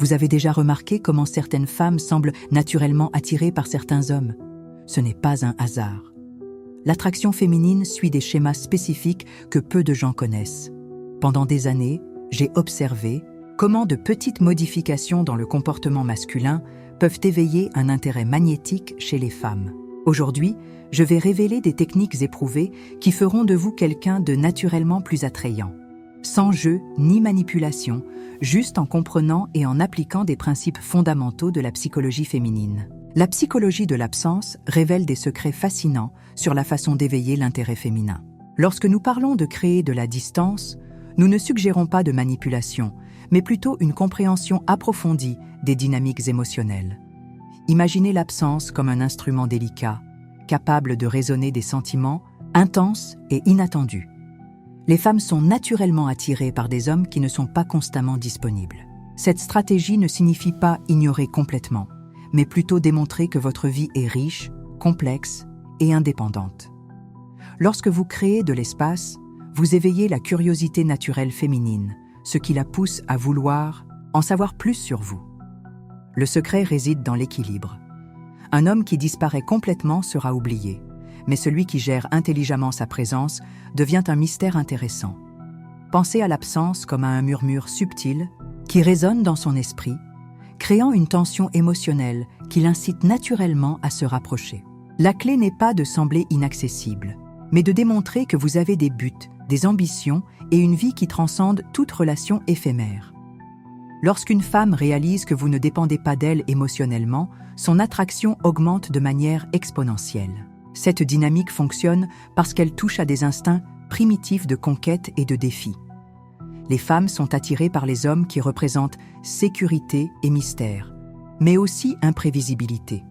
Vous avez déjà remarqué comment certaines femmes semblent naturellement attirées par certains hommes? Ce n'est pas un hasard. L'attraction féminine suit des schémas spécifiques que peu de gens connaissent. Pendant des années, j'ai observé comment de petites modifications dans le comportement masculin peuvent éveiller un intérêt magnétique chez les femmes. Aujourd'hui, je vais révéler des techniques éprouvées qui feront de vous quelqu'un de naturellement plus attrayant. Sans jeu ni manipulation, juste en comprenant et en appliquant des principes fondamentaux de la psychologie féminine. La psychologie de l'absence révèle des secrets fascinants sur la façon d'éveiller l'intérêt féminin. Lorsque nous parlons de créer de la distance, nous ne suggérons pas de manipulation, mais plutôt une compréhension approfondie des dynamiques émotionnelles. Imaginez l'absence comme un instrument délicat, capable de résonner des sentiments intenses et inattendus. Les femmes sont naturellement attirées par des hommes qui ne sont pas constamment disponibles. Cette stratégie ne signifie pas ignorer complètement, mais plutôt démontrer que votre vie est riche, complexe et indépendante. Lorsque vous créez de l'espace, vous éveillez la curiosité naturelle féminine, ce qui la pousse à vouloir en savoir plus sur vous. Le secret réside dans l'équilibre. Un homme qui disparaît complètement sera oublié, mais celui qui gère intelligemment sa présence devient un mystère intéressant. Pensez à l'absence comme à un murmure subtil qui résonne dans son esprit, créant une tension émotionnelle qui l'incite naturellement à se rapprocher. La clé n'est pas de sembler inaccessible, mais de démontrer que vous avez des buts, des ambitions et une vie qui transcende toute relation éphémère. Lorsqu'une femme réalise que vous ne dépendez pas d'elle émotionnellement, son attraction augmente de manière exponentielle. Cette dynamique fonctionne parce qu'elle touche à des instincts primitifs de conquête et de défi. Les femmes sont attirées par les hommes qui représentent sécurité et mystère, mais aussi imprévisibilité.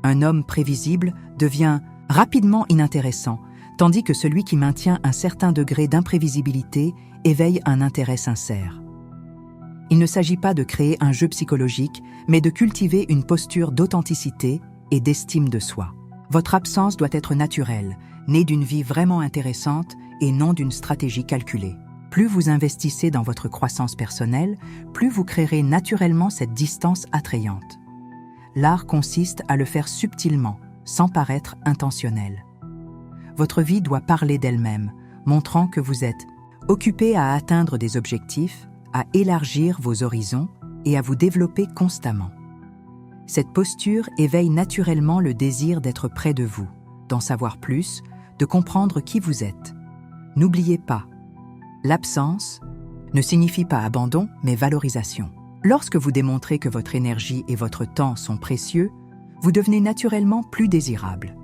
Un homme prévisible devient rapidement inintéressant, tandis que celui qui maintient un certain degré d'imprévisibilité éveille un intérêt sincère. Il ne s'agit pas de créer un jeu psychologique, mais de cultiver une posture d'authenticité et d'estime de soi. Votre absence doit être naturelle, née d'une vie vraiment intéressante et non d'une stratégie calculée. Plus vous investissez dans votre croissance personnelle, plus vous créerez naturellement cette distance attrayante. L'art consiste à le faire subtilement, sans paraître intentionnel. Votre vie doit parler d'elle-même, montrant que vous êtes occupé à atteindre des objectifs, à élargir vos horizons et à vous développer constamment. Cette posture éveille naturellement le désir d'être près de vous, d'en savoir plus, de comprendre qui vous êtes. N'oubliez pas, l'absence ne signifie pas abandon, mais valorisation. Lorsque vous démontrez que votre énergie et votre temps sont précieux, vous devenez naturellement plus désirable.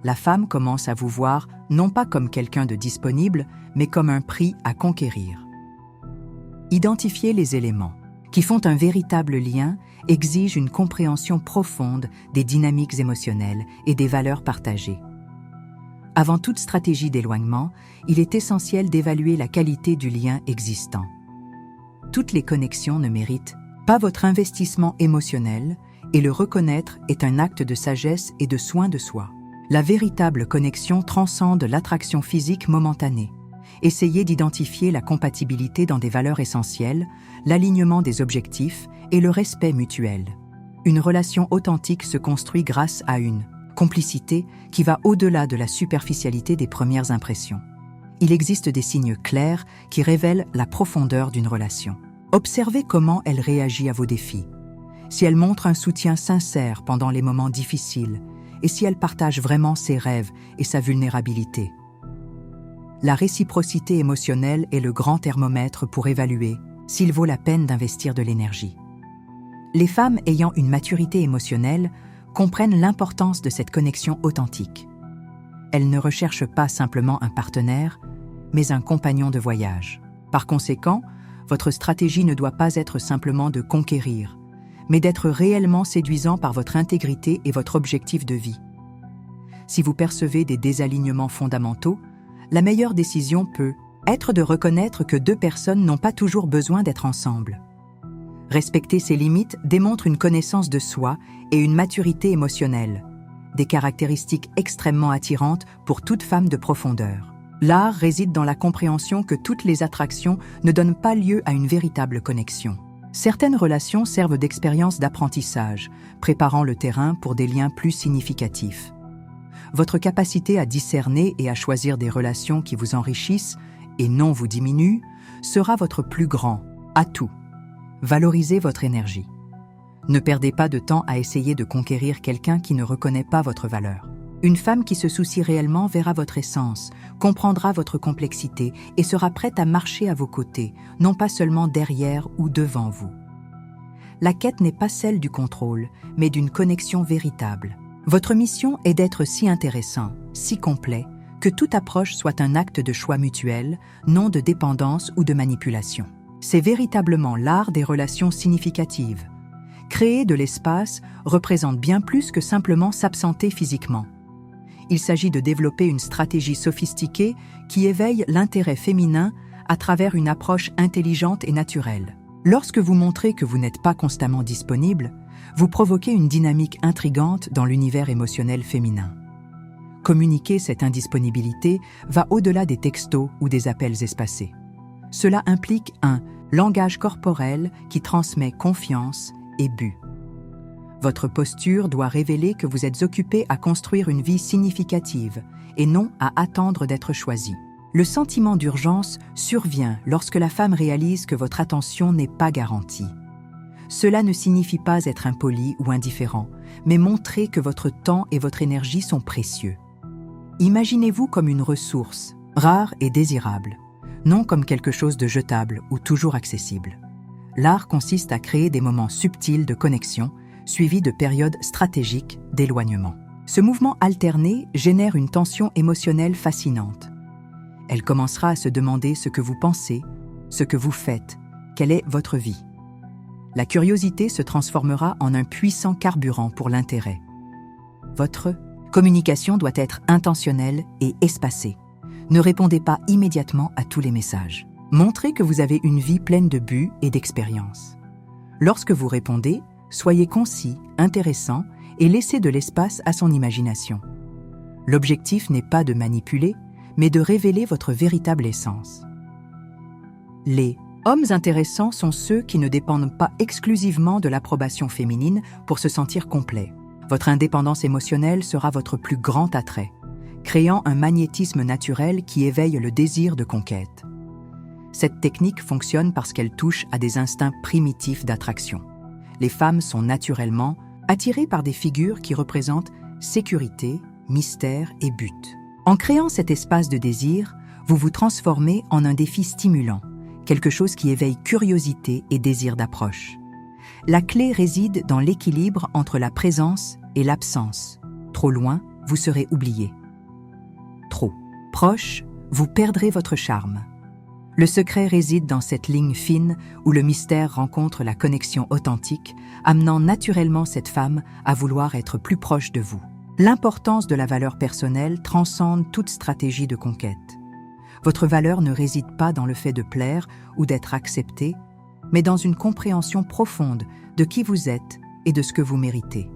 La femme commence à vous voir non pas comme quelqu'un de disponible, mais comme un prix à conquérir. Identifier les éléments qui font un véritable lien exige une compréhension profonde des dynamiques émotionnelles et des valeurs partagées. Avant toute stratégie d'éloignement, il est essentiel d'évaluer la qualité du lien existant. Toutes les connexions ne méritent pas votre investissement émotionnel et le reconnaître est un acte de sagesse et de soin de soi. La véritable connexion transcende l'attraction physique momentanée. Essayez d'identifier la compatibilité dans des valeurs essentielles, l'alignement des objectifs et le respect mutuel. Une relation authentique se construit grâce à une complicité qui va au-delà de la superficialité des premières impressions. Il existe des signes clairs qui révèlent la profondeur d'une relation. Observez comment elle réagit à vos défis. Si elle montre un soutien sincère pendant les moments difficiles et si elle partage vraiment ses rêves et sa vulnérabilité. La réciprocité émotionnelle est le grand thermomètre pour évaluer s'il vaut la peine d'investir de l'énergie. Les femmes ayant une maturité émotionnelle comprennent l'importance de cette connexion authentique. Elles ne recherchent pas simplement un partenaire, mais un compagnon de voyage. Par conséquent, votre stratégie ne doit pas être simplement de conquérir, mais d'être réellement séduisant par votre intégrité et votre objectif de vie. Si vous percevez des désalignements fondamentaux, la meilleure décision peut être de reconnaître que deux personnes n'ont pas toujours besoin d'être ensemble. Respecter ses limites démontre une connaissance de soi et une maturité émotionnelle, des caractéristiques extrêmement attirantes pour toute femme de profondeur. L'art réside dans la compréhension que toutes les attractions ne donnent pas lieu à une véritable connexion. Certaines relations servent d'expérience d'apprentissage, préparant le terrain pour des liens plus significatifs. Votre capacité à discerner et à choisir des relations qui vous enrichissent et non vous diminuent sera votre plus grand atout. Valorisez votre énergie. Ne perdez pas de temps à essayer de conquérir quelqu'un qui ne reconnaît pas votre valeur. Une femme qui se soucie réellement verra votre essence, comprendra votre complexité et sera prête à marcher à vos côtés, non pas seulement derrière ou devant vous. La quête n'est pas celle du contrôle, mais d'une connexion véritable. Votre mission est d'être si intéressant, si complet, que toute approche soit un acte de choix mutuel, non de dépendance ou de manipulation. C'est véritablement l'art des relations significatives. Créer de l'espace représente bien plus que simplement s'absenter physiquement. Il s'agit de développer une stratégie sophistiquée qui éveille l'intérêt féminin à travers une approche intelligente et naturelle. Lorsque vous montrez que vous n'êtes pas constamment disponible, vous provoquez une dynamique intrigante dans l'univers émotionnel féminin. Communiquer cette indisponibilité va au-delà des textos ou des appels espacés. Cela implique un langage corporel qui transmet confiance et but. Votre posture doit révéler que vous êtes occupé à construire une vie significative et non à attendre d'être choisi. Le sentiment d'urgence survient lorsque la femme réalise que votre attention n'est pas garantie. Cela ne signifie pas être impoli ou indifférent, mais montrer que votre temps et votre énergie sont précieux. Imaginez-vous comme une ressource, rare et désirable, non comme quelque chose de jetable ou toujours accessible. L'art consiste à créer des moments subtils de connexion, suivis de périodes stratégiques d'éloignement. Ce mouvement alterné génère une tension émotionnelle fascinante. Elle commencera à se demander ce que vous pensez, ce que vous faites, quelle est votre vie. La curiosité se transformera en un puissant carburant pour l'intérêt. Votre communication doit être intentionnelle et espacée. Ne répondez pas immédiatement à tous les messages. Montrez que vous avez une vie pleine de buts et d'expériences. Lorsque vous répondez, soyez concis, intéressant et laissez de l'espace à son imagination. L'objectif n'est pas de manipuler, mais de révéler votre véritable essence. Les hommes intéressants sont ceux qui ne dépendent pas exclusivement de l'approbation féminine pour se sentir complets. Votre indépendance émotionnelle sera votre plus grand attrait, créant un magnétisme naturel qui éveille le désir de conquête. Cette technique fonctionne parce qu'elle touche à des instincts primitifs d'attraction. Les femmes sont naturellement attirées par des figures qui représentent sécurité, mystère et but. En créant cet espace de désir, vous vous transformez en un défi stimulant, quelque chose qui éveille curiosité et désir d'approche. La clé réside dans l'équilibre entre la présence et l'absence. Trop loin, vous serez oublié. Trop proche, vous perdrez votre charme. Le secret réside dans cette ligne fine où le mystère rencontre la connexion authentique, amenant naturellement cette femme à vouloir être plus proche de vous. L'importance de la valeur personnelle transcende toute stratégie de conquête. Votre valeur ne réside pas dans le fait de plaire ou d'être accepté, mais dans une compréhension profonde de qui vous êtes et de ce que vous méritez.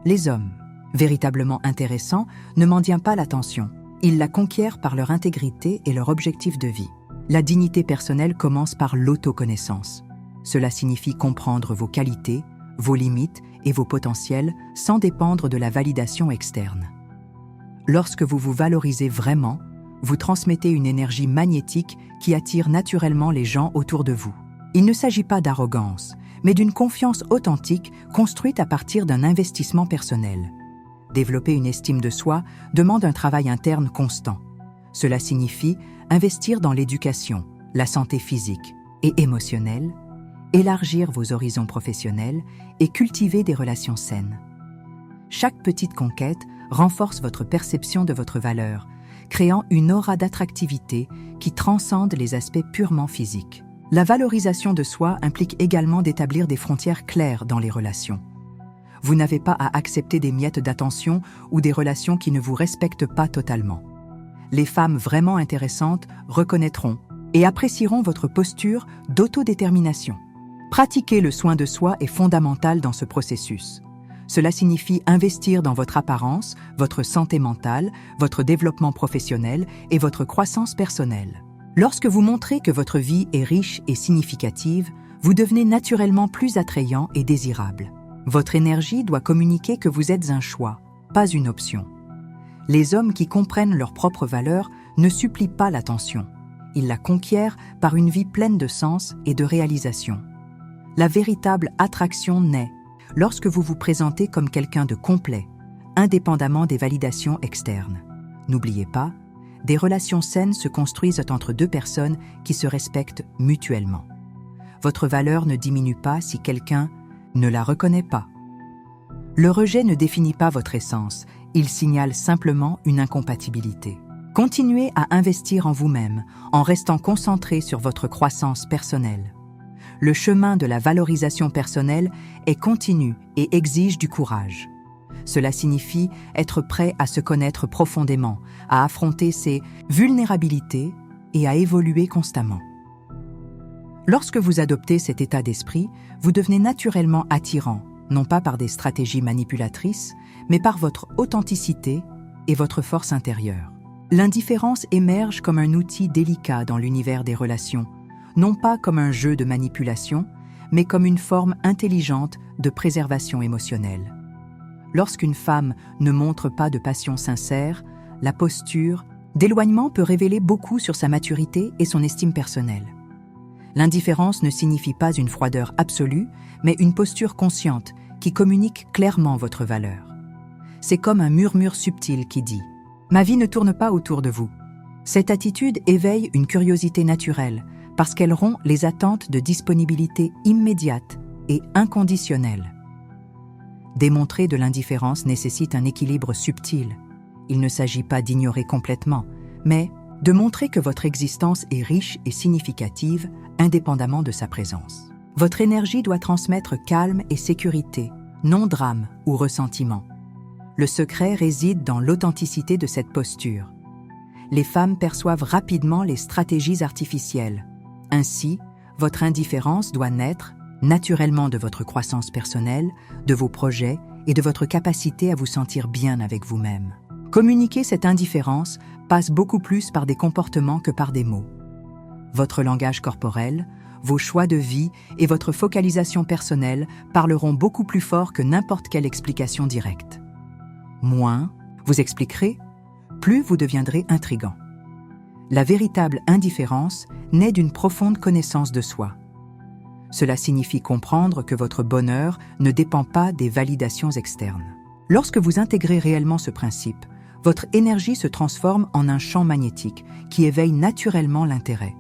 Les hommes, véritablement intéressants, ne mendient pas l'attention. Ils la conquièrent par leur intégrité et leur objectif de vie. La dignité personnelle commence par l'autoconnaissance. Cela signifie comprendre vos qualités, vos limites et vos potentiels sans dépendre de la validation externe. Lorsque vous vous valorisez vraiment, vous transmettez une énergie magnétique qui attire naturellement les gens autour de vous. Il ne s'agit pas d'arrogance, mais d'une confiance authentique construite à partir d'un investissement personnel. Développer une estime de soi demande un travail interne constant. Cela signifie investir dans l'éducation, la santé physique et émotionnelle, élargir vos horizons professionnels et cultiver des relations saines. Chaque petite conquête renforce votre perception de votre valeur, créant une aura d'attractivité qui transcende les aspects purement physiques. La valorisation de soi implique également d'établir des frontières claires dans les relations. Vous n'avez pas à accepter des miettes d'attention ou des relations qui ne vous respectent pas totalement. Les femmes vraiment intéressantes reconnaîtront et apprécieront votre posture d'autodétermination. Pratiquer le soin de soi est fondamental dans ce processus. Cela signifie investir dans votre apparence, votre santé mentale, votre développement professionnel et votre croissance personnelle. Lorsque vous montrez que votre vie est riche et significative, Vous devenez naturellement plus attrayant et désirable. Votre énergie doit communiquer que vous êtes un choix, pas une option. Les hommes qui comprennent leurs propres valeurs ne supplient pas l'attention. Ils la conquièrent par une vie pleine de sens et de réalisation. La véritable attraction naît lorsque vous vous présentez comme quelqu'un de complet, indépendamment des validations externes. N'oubliez pas, des relations saines se construisent entre deux personnes qui se respectent mutuellement. Votre valeur ne diminue pas si quelqu'un ne la reconnaît pas. Le rejet ne définit pas votre essence, il signale simplement une incompatibilité. Continuez à investir en vous-même en restant concentré sur votre croissance personnelle. Le chemin de la valorisation personnelle est continu et exige du courage. Cela signifie être prêt à se connaître profondément, à affronter ses vulnérabilités et à évoluer constamment. Lorsque vous adoptez cet état d'esprit, vous devenez naturellement attirant, non pas par des stratégies manipulatrices, mais par votre authenticité et votre force intérieure. L'indifférence émerge comme un outil délicat dans l'univers des relations, non pas comme un jeu de manipulation, mais comme une forme intelligente de préservation émotionnelle. Lorsqu'une femme ne montre pas de passion sincère, la posture d'éloignement peut révéler beaucoup sur sa maturité et son estime personnelle. L'indifférence ne signifie pas une froideur absolue, mais une posture consciente qui communique clairement votre valeur. C'est comme un murmure subtil qui dit « Ma vie ne tourne pas autour de vous ». Cette attitude éveille une curiosité naturelle parce qu'elle rompt les attentes de disponibilité immédiate et inconditionnelle. Démontrer de l'indifférence nécessite un équilibre subtil. Il ne s'agit pas d'ignorer complètement, mais de montrer que votre existence est riche et significative indépendamment de sa présence. Votre énergie doit transmettre calme et sécurité, non drame ou ressentiment. Le secret réside dans l'authenticité de cette posture. Les femmes perçoivent rapidement les stratégies artificielles. Ainsi, votre indifférence doit naître naturellement de votre croissance personnelle, de vos projets et de votre capacité à vous sentir bien avec vous-même. Communiquer cette indifférence passe beaucoup plus par des comportements que par des mots. Votre langage corporel, vos choix de vie et votre focalisation personnelle parleront beaucoup plus fort que n'importe quelle explication directe. Moins vous expliquerez, plus vous deviendrez intrigant. La véritable indifférence naît d'une profonde connaissance de soi. Cela signifie comprendre que votre bonheur ne dépend pas des validations externes. Lorsque vous intégrez réellement ce principe, votre énergie se transforme en un champ magnétique qui éveille naturellement l'intérêt.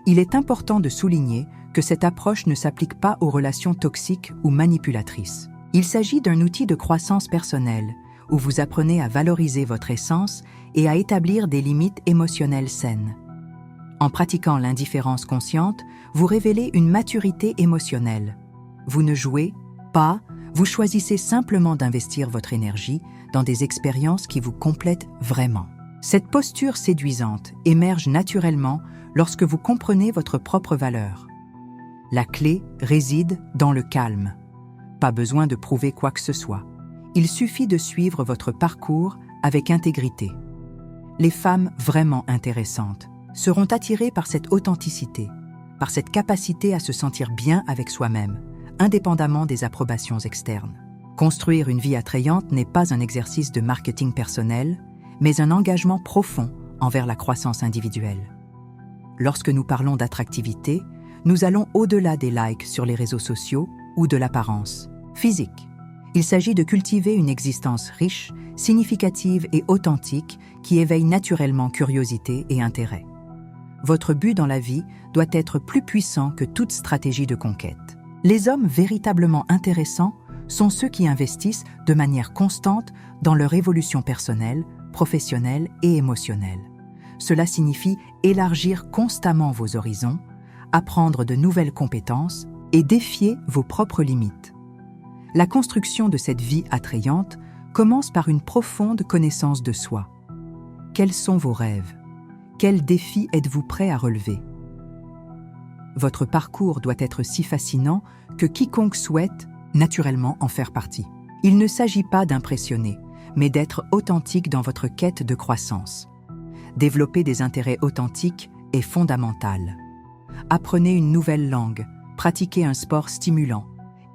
Il est important de souligner que cette approche ne s'applique pas aux relations toxiques ou manipulatrices. Il s'agit d'un outil de croissance personnelle où vous apprenez à valoriser votre essence et à établir des limites émotionnelles saines. En pratiquant l'indifférence consciente, vous révélez une maturité émotionnelle. Vous ne jouez pas, vous choisissez simplement d'investir votre énergie dans des expériences qui vous complètent vraiment. Cette posture séduisante émerge naturellement lorsque vous comprenez votre propre valeur. La clé réside dans le calme. Pas besoin de prouver quoi que ce soit. Il suffit de suivre votre parcours avec intégrité. Les femmes vraiment intéressantes seront attirées par cette authenticité, par cette capacité à se sentir bien avec soi-même, indépendamment des approbations externes. Construire une vie attrayante n'est pas un exercice de marketing personnel, mais un engagement profond envers la croissance individuelle. Lorsque nous parlons d'attractivité, nous allons au-delà des likes sur les réseaux sociaux ou de l'apparence physique. Il s'agit de cultiver une existence riche, significative et authentique qui éveille naturellement curiosité et intérêt. Votre but dans la vie doit être plus puissant que toute stratégie de conquête. Les hommes véritablement intéressants sont ceux qui investissent de manière constante dans leur évolution personnelle, professionnelle et émotionnelle. Cela signifie élargir constamment vos horizons, apprendre de nouvelles compétences et défier vos propres limites. La construction de cette vie attrayante commence par une profonde connaissance de soi. Quels sont vos rêves? Quels défis êtes-vous prêt à relever? Votre parcours doit être si fascinant que quiconque souhaite naturellement en faire partie. Il ne s'agit pas d'impressionner, mais d'être authentique dans votre quête de croissance. Développer des intérêts authentiques est fondamental. Apprenez une nouvelle langue, pratiquer un sport stimulant,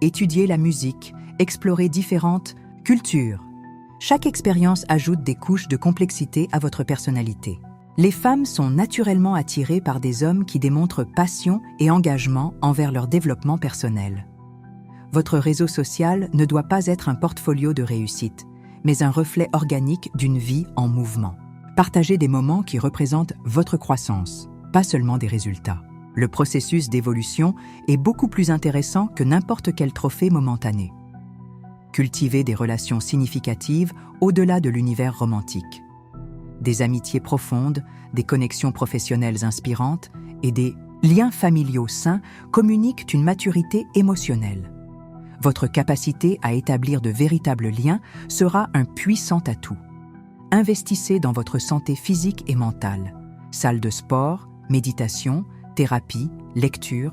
étudier la musique, explorer différentes cultures. Chaque expérience ajoute des couches de complexité à votre personnalité. Les femmes sont naturellement attirées par des hommes qui démontrent passion et engagement envers leur développement personnel. Votre réseau social ne doit pas être un portfolio de réussite, mais un reflet organique d'une vie en mouvement. Partagez des moments qui représentent votre croissance, pas seulement des résultats. Le processus d'évolution est beaucoup plus intéressant que n'importe quel trophée momentané. Cultivez des relations significatives au-delà de l'univers romantique. Des amitiés profondes, des connexions professionnelles inspirantes et des liens familiaux sains communiquent une maturité émotionnelle. Votre capacité à établir de véritables liens sera un puissant atout. Investissez dans votre santé physique et mentale. Salle de sport, méditation, thérapie, lecture,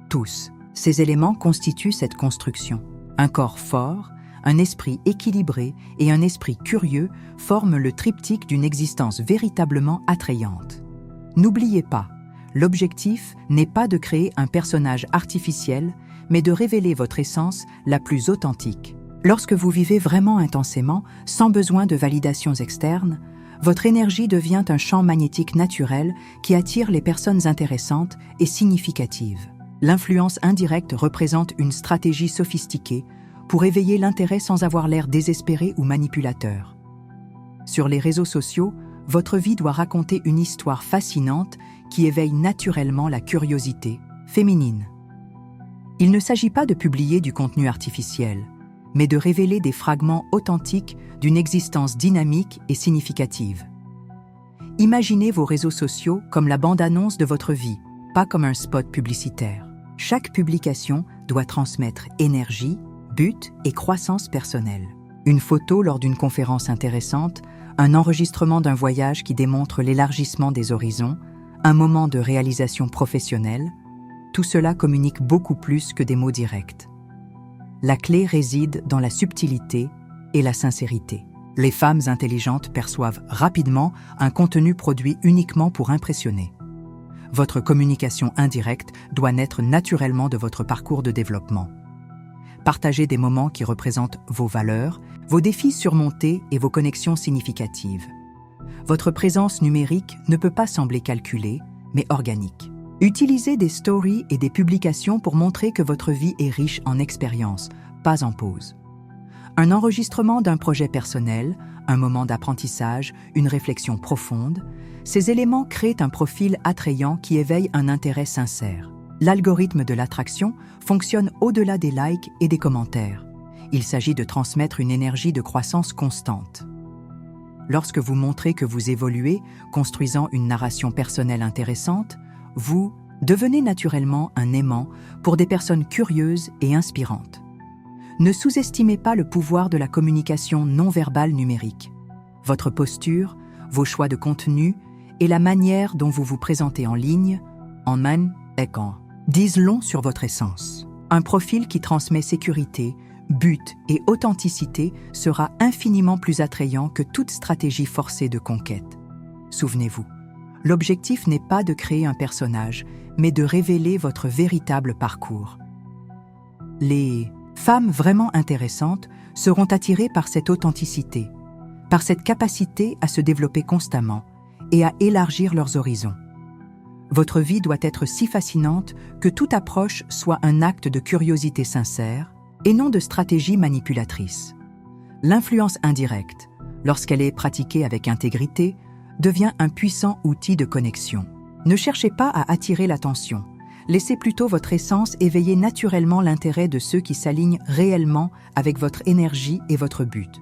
tous. Ces éléments constituent cette construction. Un corps fort, un esprit équilibré et un esprit curieux forment le triptyque d'une existence véritablement attrayante. N'oubliez pas, l'objectif n'est pas de créer un personnage artificiel, mais de révéler votre essence la plus authentique. Lorsque vous vivez vraiment intensément, sans besoin de validations externes, votre énergie devient un champ magnétique naturel qui attire les personnes intéressantes et significatives. L'influence indirecte représente une stratégie sophistiquée pour éveiller l'intérêt sans avoir l'air désespéré ou manipulateur. Sur les réseaux sociaux, votre vie doit raconter une histoire fascinante qui éveille naturellement la curiosité féminine. Il ne s'agit pas de publier du contenu artificiel, mais de révéler des fragments authentiques d'une existence dynamique et significative. Imaginez vos réseaux sociaux comme la bande-annonce de votre vie, pas comme un spot publicitaire. Chaque publication doit transmettre énergie, but et croissance personnelle. Une photo lors d'une conférence intéressante, un enregistrement d'un voyage qui démontre l'élargissement des horizons, un moment de réalisation professionnelle, tout cela communique beaucoup plus que des mots directs. La clé réside dans la subtilité et la sincérité. Les femmes intelligentes perçoivent rapidement un contenu produit uniquement pour impressionner. Votre communication indirecte doit naître naturellement de votre parcours de développement. Partagez des moments qui représentent vos valeurs, vos défis surmontés et vos connexions significatives. Votre présence numérique ne peut pas sembler calculée, mais organique. Utilisez des stories et des publications pour montrer que votre vie est riche en expériences, pas en pause. Un enregistrement d'un projet personnel, un moment d'apprentissage, une réflexion profonde, ces éléments créent un profil attrayant qui éveille un intérêt sincère. L'algorithme de l'attraction fonctionne au-delà des likes et des commentaires. Il s'agit de transmettre une énergie de croissance constante. Lorsque vous montrez que vous évoluez, construisant une narration personnelle intéressante, vous devenez naturellement un aimant pour des personnes curieuses et inspirantes. Ne sous-estimez pas le pouvoir de la communication non-verbale numérique. Votre posture, vos choix de contenu et la manière dont vous vous présentez en ligne, en man et quand, disent long sur votre essence. Un profil qui transmet sécurité, but et authenticité sera infiniment plus attrayant que toute stratégie forcée de conquête. Souvenez-vous, l'objectif n'est pas de créer un personnage, mais de révéler votre véritable parcours. Les femmes vraiment intéressantes seront attirées par cette authenticité, par cette capacité à se développer constamment et à élargir leurs horizons. Votre vie doit être si fascinante que toute approche soit un acte de curiosité sincère et non de stratégie manipulatrice. L'influence indirecte, lorsqu'elle est pratiquée avec intégrité, devient un puissant outil de connexion. Ne cherchez pas à attirer l'attention. Laissez plutôt votre essence éveiller naturellement l'intérêt de ceux qui s'alignent réellement avec votre énergie et votre but.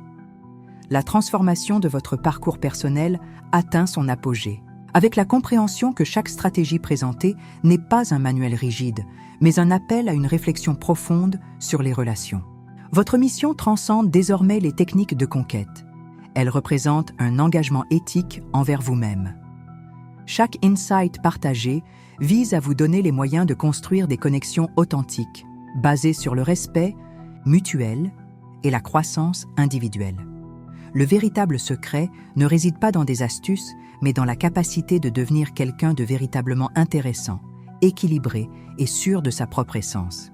La transformation de votre parcours personnel atteint son apogée, avec la compréhension que chaque stratégie présentée n'est pas un manuel rigide, mais un appel à une réflexion profonde sur les relations. Votre mission transcende désormais les techniques de conquête. Elle représente un engagement éthique envers vous-même. Chaque insight partagé vise à vous donner les moyens de construire des connexions authentiques, basées sur le respect mutuel et la croissance individuelle. Le véritable secret ne réside pas dans des astuces, mais dans la capacité de devenir quelqu'un de véritablement intéressant, équilibrée et sûre de sa propre essence.